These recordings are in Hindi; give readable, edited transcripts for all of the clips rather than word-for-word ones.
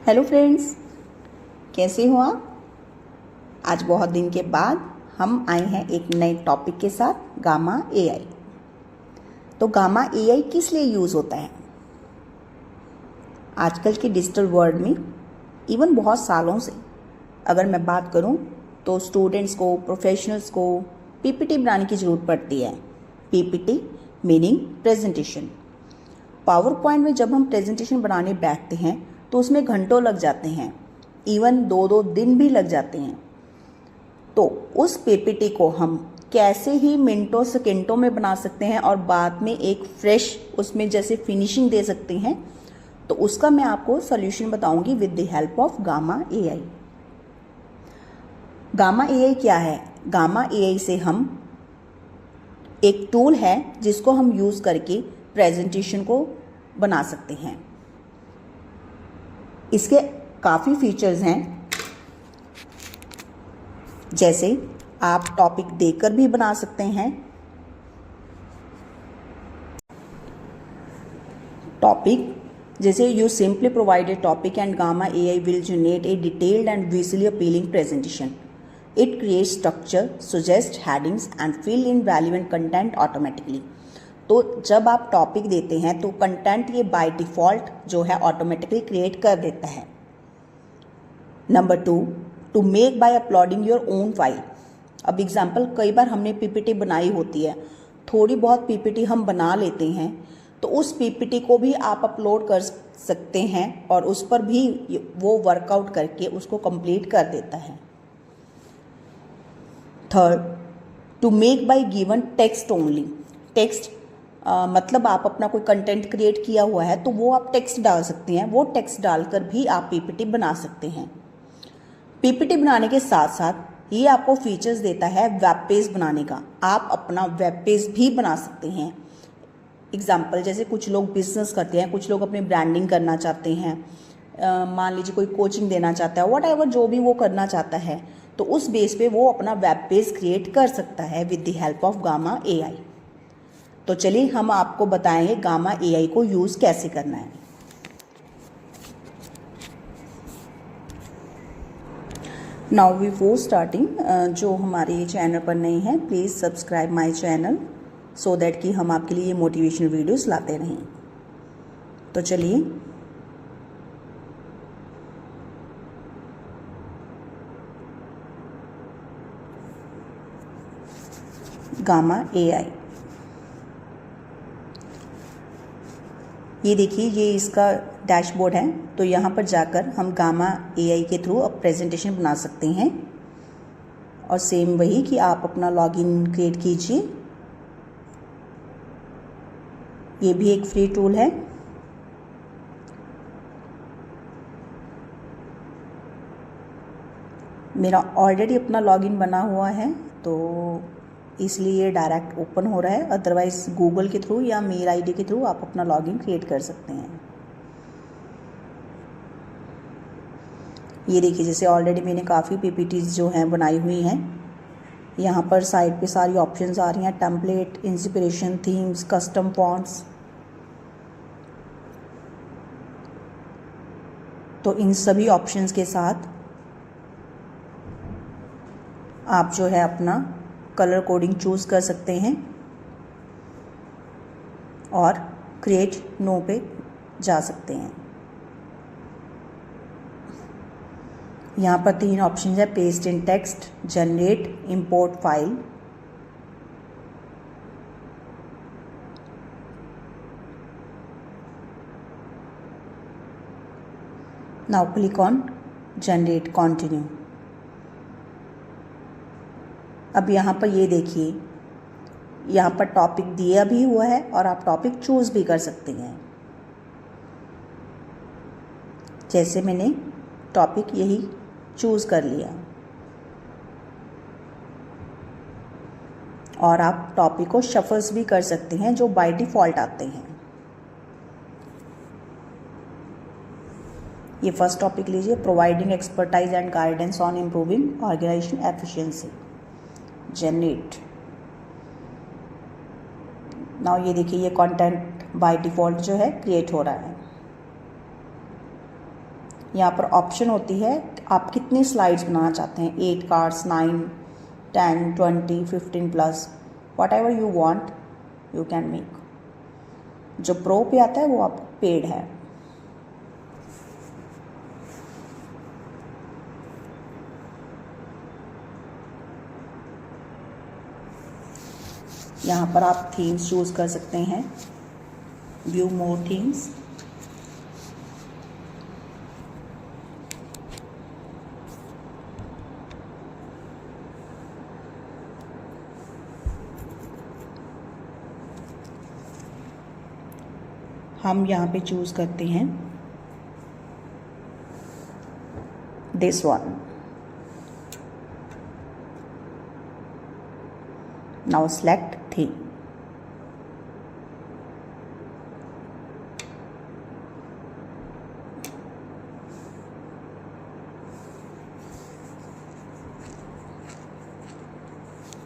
हेलो फ्रेंड्स, कैसे हो आप। आज बहुत दिन के बाद हम आए हैं एक नए टॉपिक के साथ, गामा एआई। तो गामा एआई किस लिए यूज़ होता है। आजकल के डिजिटल वर्ल्ड में इवन बहुत सालों से अगर मैं बात करूं तो स्टूडेंट्स को, प्रोफेशनल्स को पीपीटी बनाने की ज़रूरत पड़ती है। PPT meaning presentation. Power point में जब हम प्रेजेंटेशन बनाने बैठते हैं तो उसमें घंटों लग जाते हैं, इवन 2-2 दिन भी लग जाते हैं। तो उस पीपीटी को हम कैसे ही मिनटों सेकेंडों में बना सकते हैं और बाद में एक फ्रेश उसमें जैसे फिनिशिंग दे सकते हैं, तो उसका मैं आपको सॉल्यूशन बताऊंगी with the help of gamma AI. Gamma AI क्या है। गामा एआई से हम एक टूल है जिसको हम यूज़ करके प्रेजेंटेशन को बना सकते हैं। इसके काफ़ी फीचर्स हैं, जैसे आप टॉपिक देकर भी बना सकते हैं। टॉपिक जैसे you simply provide a topic and Gamma AI will generate a detailed and visually appealing presentation. It creates structure, suggest headings and fill in relevant content automatically. तो जब आप टॉपिक देते हैं तो कंटेंट ये बाय डिफ़ॉल्ट जो है ऑटोमेटिकली क्रिएट कर देता है। Number 2, to make by uploading your own file. अब एग्जांपल, कई बार हमने पीपीटी बनाई होती है, थोड़ी बहुत पीपीटी हम बना लेते हैं, तो उस पीपीटी को भी आप अपलोड कर सकते हैं और उस पर भी वो वर्कआउट करके उसको कंप्लीट कर देता है। Third, to make by given text only. Text मतलब आप अपना कोई कंटेंट क्रिएट किया हुआ है तो वो आप टेक्स्ट डाल सकते हैं, वो टेक्स्ट डालकर भी आप पीपीटी बना सकते हैं। पीपीटी बनाने के साथ साथ ये आपको फीचर्स देता है वेब पेज बनाने का। आप अपना वेब पेज भी बना सकते हैं। एग्जाम्पल, जैसे कुछ लोग बिजनेस करते हैं, कुछ लोग अपनी ब्रांडिंग करना चाहते हैं, मान लीजिए कोई कोचिंग देना चाहता है, व्हाटएवर जो भी वो करना चाहता है, तो उस बेस पे वो अपना वेब पेज क्रिएट कर सकता है with the help of gamma AI. तो चलिए हम आपको बताएंगे गामा एआई को यूज़ कैसे करना है। नाउ बिफोर स्टार्टिंग, जो हमारे चैनल पर नए हैं, please subscribe my channel so that कि हम आपके लिए मोटिवेशनल वीडियोस लाते रहें। तो चलिए गामा एआई, ये देखिए, ये इसका डैशबोर्ड है। तो यहाँ पर जाकर हम गामा एआई के थ्रू अब प्रेजेंटेशन बना सकते हैं। और सेम वही कि आप अपना लॉगिन क्रिएट कीजिए। ये भी एक फ्री टूल है। मेरा ऑलरेडी अपना लॉगिन बना हुआ है तो इसलिए ये डायरेक्ट ओपन हो रहा है। अदरवाइज गूगल के थ्रू या मेल आईडी के थ्रू आप अपना लॉगिन क्रिएट कर सकते हैं। ये देखिए, जैसे ऑलरेडी मैंने काफ़ी पीपीटीज जो हैं बनाई हुई हैं। यहाँ पर साइड पे सारी ऑप्शंस आ रही हैं, template, inspiration, themes, custom fonts. तो इन सभी ऑप्शंस के साथ आप जो है अपना कलर कोडिंग चूज़ कर सकते हैं और क्रिएट नो पे जा सकते हैं। यहाँ पर 3 ऑप्शन है, paste in text, generate, import file. Now click on generate, continue. अब यहाँ पर ये देखिए, यहाँ पर टॉपिक दिया भी हुआ है और आप टॉपिक चूज़ भी कर सकते हैं। जैसे मैंने टॉपिक यही चूज़ कर लिया और आप टॉपिक को शफल्स भी कर सकते हैं जो बाय डिफ़ॉल्ट आते हैं। ये फर्स्ट टॉपिक लीजिए, providing expertise and guidance on improving organisation efficiency, generate. Now ये देखिए, ये कंटेंट बाय डिफ़ॉल्ट जो है क्रिएट हो रहा है। यहाँ पर ऑप्शन होती है आप कितनी स्लाइड्स बनाना चाहते हैं, 8 cards, 9, 10, 20, 15 plus, what ever you want you can make. जो प्रो पे आता है वो आपको पेड है। यहाँ पर आप थीम्स चूज कर सकते हैं, व्यू मोर थीम्स। हम यहाँ पे चूज करते हैं this one. Now select theme।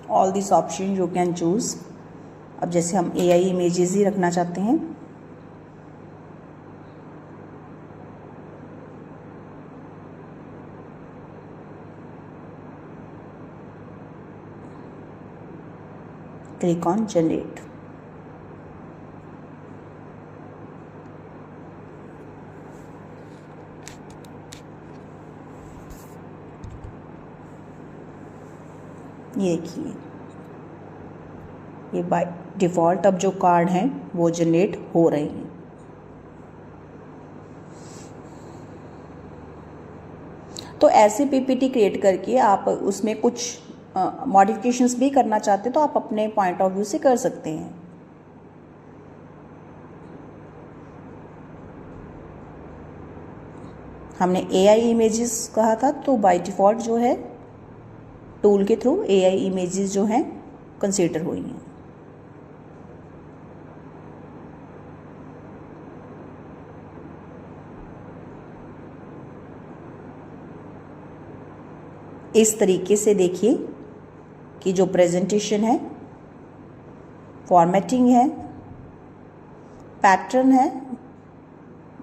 All this option you can choose. अब जैसे हम AI इमेजेस ही रखना चाहते हैं, click on generate। ये देखिए, ये बाय डिफ़ॉल्ट अब जो कार्ड हैं वो जनरेट हो रहे हैं। तो ऐसे पीपीटी क्रिएट करके आप उसमें कुछ मॉडिफिकेशंस भी करना चाहते तो आप अपने पॉइंट ऑफ व्यू से कर सकते हैं। हमने AI इमेजेस कहा था, तो बाय डिफ़ॉल्ट जो है टूल के थ्रू AI इमेजेस जो हैं कंसीडर हुई हैं। इस तरीके से देखिए कि जो प्रेजेंटेशन है, फॉर्मेटिंग है, पैटर्न है,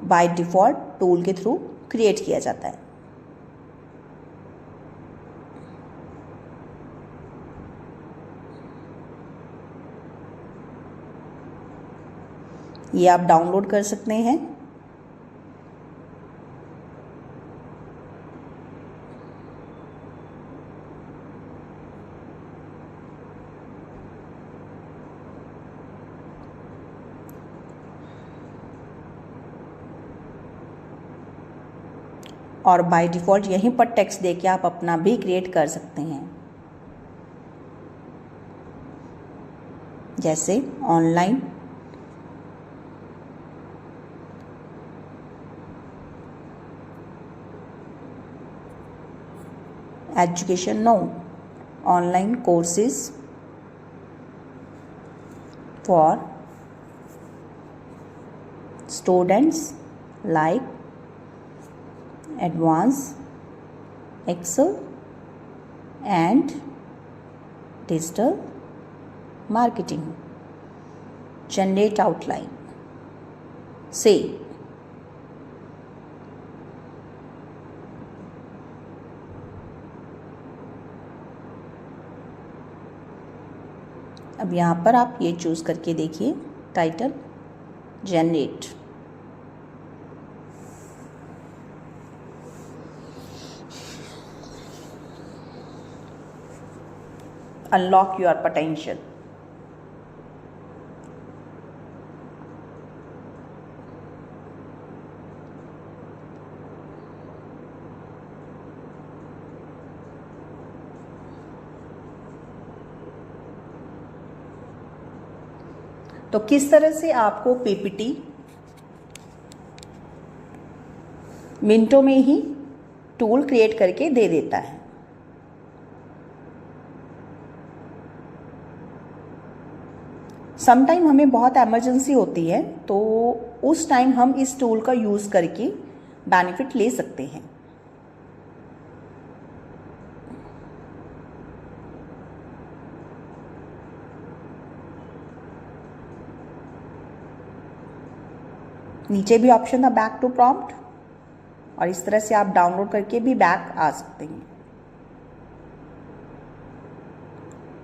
बाय डिफ़ॉल्ट टूल के थ्रू क्रिएट किया जाता है। ये आप डाउनलोड कर सकते हैं। और बाय डिफ़ॉल्ट यहीं पर टेक्स्ट देके आप अपना भी क्रिएट कर सकते हैं, जैसे online, education no, online courses for students like advanced Excel and digital marketing, generate outline, say। अब यहाँ पर आप ये चूज करके देखिए, title generate. unlock your potential। तो किस तरह से आपको पीपीटी मिनटों में ही टूल क्रिएट करके दे देता है। सम टाइम हमें बहुत एमरजेंसी होती है, तो उस टाइम हम इस टूल का यूज़ करके बेनिफिट ले सकते हैं। नीचे भी ऑप्शन था बैक टू प्रॉम्प्ट, और इस तरह से आप डाउनलोड करके भी बैक आ सकते हैं।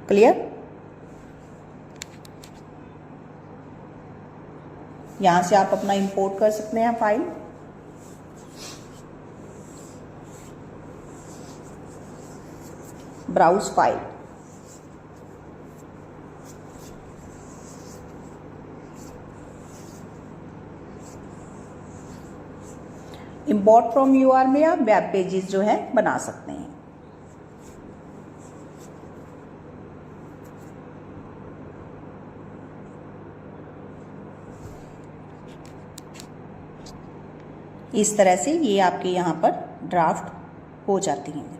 क्लियर? यहाँ से आप अपना इंपोर्ट कर सकते हैं file. Browse file, import from URL में आप वेब पेजेस जो है बना सकते हैं। इस तरह से ये आपके यहाँ पर ड्राफ्ट हो जाती हैं।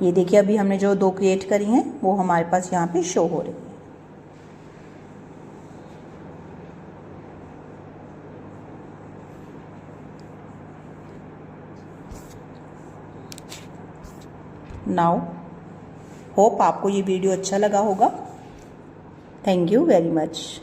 ये देखिए अभी हमने जो 2 क्रिएट करी हैं वो हमारे पास यहाँ पे शो हो रही है। नाउ होप आपको ये वीडियो अच्छा लगा होगा। Thank you very much.